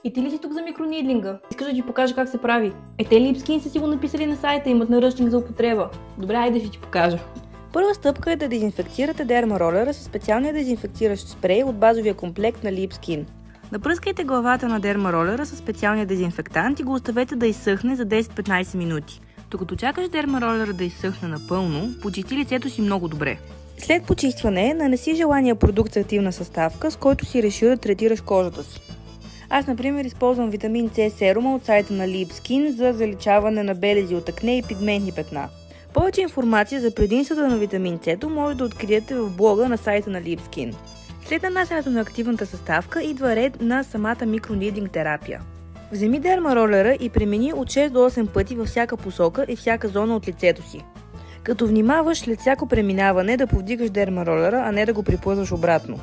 И ти ли си тук за микронидлинга? Искаш да ти покажа как се прави? Те Lipskin са си го написали на сайта, имат наръчник за употреба. Добре, айде ще ти покажа. Първа стъпка е да дезинфектирате дермаролера със специалния дезинфектиращ спрей от базовия комплект на Lipskin. Напръскайте главата на дермаролера със специалния дезинфектант и го оставете да изсъхне за 10-15 минути. Докато чакаш дермаролера да изсъхне напълно, почисти лицето си много добре. След почистване, нанеси желания продукт с активна съставка, с който си решил да третираш кожата си. Аз, например, използвам витамин С серума от сайта на Lipskin за заличаване на белези от акне и пигментни петна. Повече информация за предимствата на витамин С може да откриете в блога на сайта на Lipskin. След нанасянето на активната съставка идва ред на самата микронидлинг терапия. Вземи дермаролера и премини от 6 до 8 пъти във всяка посока и всяка зона от лицето си. Като внимаваш след всяко преминаване да повдигаш дермаролера, а не да го приплъзваш обратно.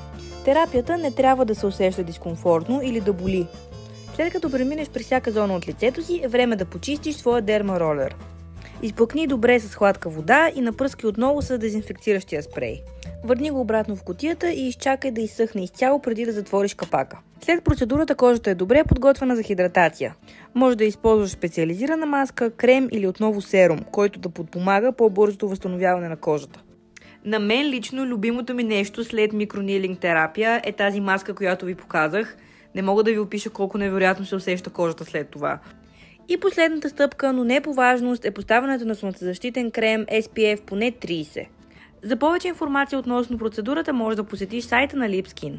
Терапията не трябва да се усеща дискомфортно или да боли. След като преминеш през всяка зона от лицето си, е време да почистиш своя дермаролер. Изпъкни добре с хладка вода и напръскай отново с дезинфектиращия спрей. Върни го обратно в кутията и изчакай да изсъхне изцяло преди да затвориш капака. След процедурата кожата е добре подготвена за хидратация. Може да използваш специализирана маска, крем или отново серум, който да подпомага по-бързото възстановяване на кожата. На мен лично любимото ми нещо след микронидлинг терапия е тази маска, която ви показах. Не мога да ви опиша колко невероятно се усеща кожата след това. И последната стъпка, но не по важност, е поставянето на слънцезащитен крем SPF поне 30. За повече информация относно процедурата може да посетиш сайта на Lipskin.